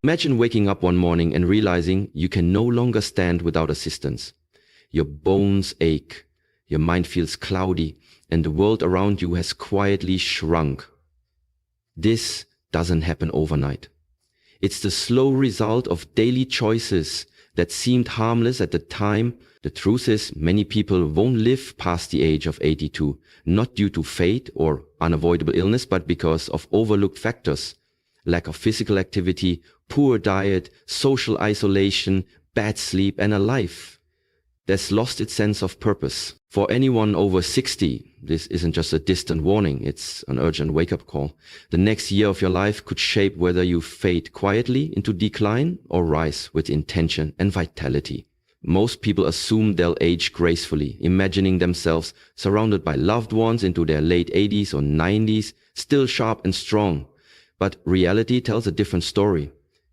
Imagine waking up one morning and realizing you can no longer stand without assistance. Your bones ache, your mind feels cloudy, and the world around you has quietly shrunk. This doesn't happen overnight. It's the slow result of daily choices that seemed harmless at the time. The truth is, many people won't live past the age of 82, not due to fate or unavoidable illness, but because of overlooked factors: lack of physical activity, poor diet, social isolation, bad sleep, and a life that's lost its sense of purpose. For anyone over 60, this isn't just a distant warning, it's an urgent wake-up call. The next year of your life could shape whether you fade quietly into decline or rise with intention and vitality. Most people assume they'll age gracefully, imagining themselves surrounded by loved ones into their late 80s or 90s, still sharp and strong. But reality tells a different story.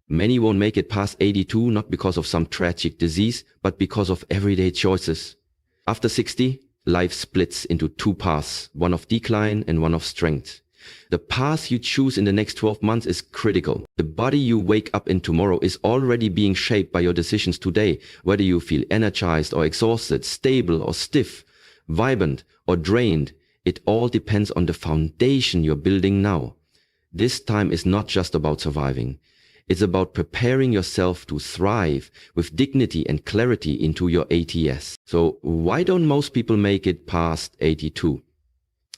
Many won't make it past 82, not because of some tragic disease, but because of everyday choices. After 60, life splits into two paths, one of decline and one of strength. The path you choose in the next 12 months is critical. The body you wake up in tomorrow is already being shaped by your decisions today, whether you feel energized or exhausted, stable or stiff, vibrant or drained. It all depends on the foundation you're building now. This time is not just about surviving. It's about preparing yourself to thrive with dignity and clarity into your ATS. So why don't most people make it past 82?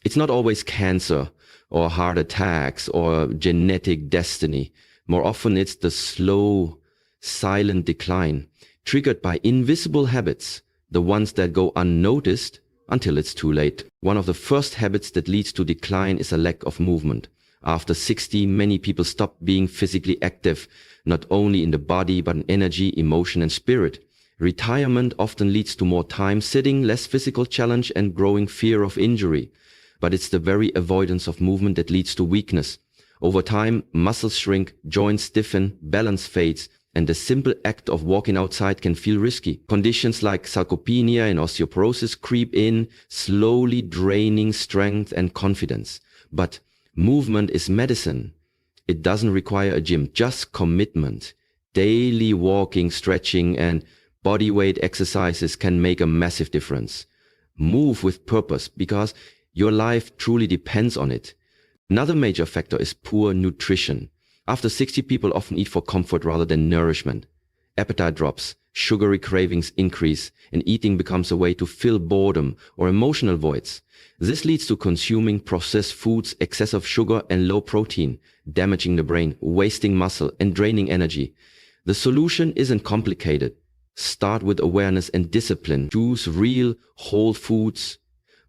It's not always cancer or heart attacks or genetic destiny. More often it's the slow, silent decline triggered by invisible habits, the ones that go unnoticed until it's too late. One of the first habits that leads to decline is a lack of movement. After 60, many people stop being physically active, not only in the body, but in energy, emotion, and spirit. Retirement often leads to more time sitting, less physical challenge, and growing fear of injury. But it's the very avoidance of movement that leads to weakness. Over time, muscles shrink, joints stiffen, balance fades, and the simple act of walking outside can feel risky. Conditions like sarcopenia and osteoporosis creep in, slowly draining strength and confidence. But movement is medicine. It doesn't require a gym, just commitment. Daily walking, stretching, and body weight exercises can make a massive difference. Move with purpose because your life truly depends on it. Another major factor is poor nutrition. After 60, people often eat for comfort rather than nourishment. Appetite drops, sugary cravings increase, and eating becomes a way to fill boredom or emotional voids. This leads to consuming processed foods, excessive sugar, and low protein, damaging the brain, wasting muscle, and draining energy. The solution isn't complicated. Start with awareness and discipline. Choose real, whole foods.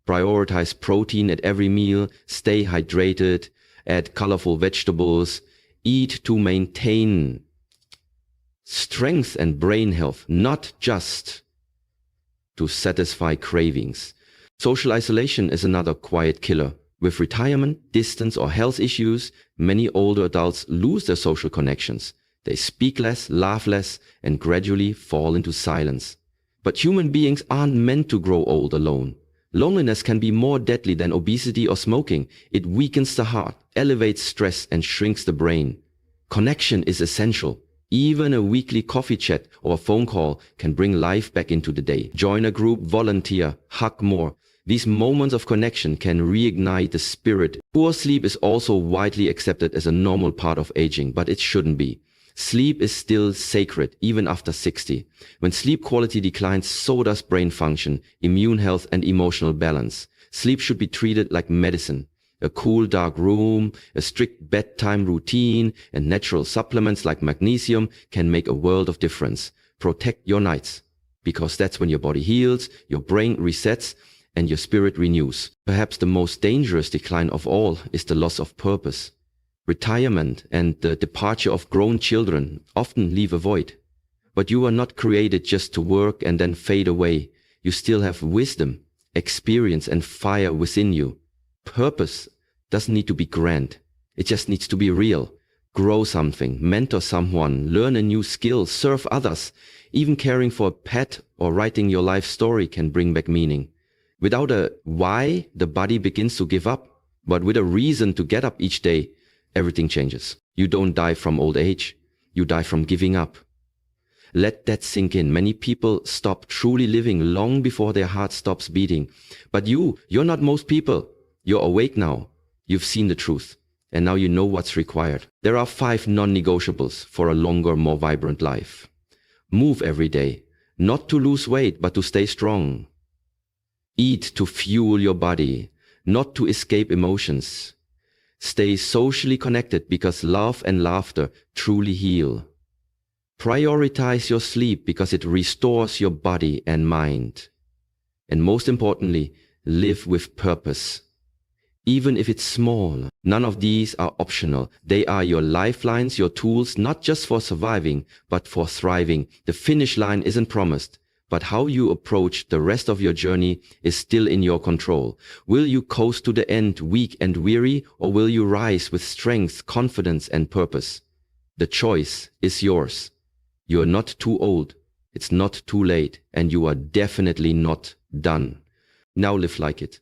Prioritize protein at every meal. Stay hydrated. Add colorful vegetables. Eat to maintain strength and brain health, not just to satisfy cravings. Social isolation is another quiet killer. With retirement, distance, or health issues, many older adults lose their social connections. They speak less, laugh less, and gradually fall into silence. But human beings aren't meant to grow old alone. Loneliness can be more deadly than obesity or smoking. It weakens the heart, elevates stress, and shrinks the brain. Connection is essential. Even a weekly coffee chat or a phone call can bring life back into the day. Join a group, volunteer, hug more. These moments of connection can reignite the spirit. Poor sleep is also widely accepted as a normal part of aging, but it shouldn't be. Sleep is still sacred, even after 60. When sleep quality declines, so does brain function, immune health, and emotional balance. Sleep should be treated like medicine. A cool, dark room, a strict bedtime routine, and natural supplements like magnesium can make a world of difference. Protect your nights, because that's when your body heals, your brain resets, and your spirit renews. Perhaps the most dangerous decline of all is the loss of purpose. Retirement and the departure of grown children often leave a void. But you are not created just to work and then fade away. You still have wisdom, experience, and fire within you. Purpose doesn't need to be grand. It just needs to be real. Grow something, mentor someone, learn a new skill, serve others. Even caring for a pet or writing your life story can bring back meaning. Without a why, the body begins to give up. But with a reason to get up each day, everything changes. You don't die from old age. you die from giving up. Let that sink in. Many people stop truly living long before their heart stops beating. But you're not most people. You're awake now. You've seen the truth. And now you know what's required. There are 5 non-negotiables for a longer, more vibrant life. Move every day, not to lose weight, but to stay strong. Eat to fuel your body, not to escape emotions. Stay socially connected because love and laughter truly heal. Prioritize your sleep because it restores your body and mind. And most importantly, live with purpose. Even if it's small, none of these are optional. They are your lifelines, your tools, not just for surviving, but for thriving. The finish line isn't promised, but how you approach the rest of your journey is still in your control. Will you coast to the end weak and weary, or will you rise with strength, confidence, and purpose? The choice is yours. You are not too old, it's not too late, and you are definitely not done. Now live like it.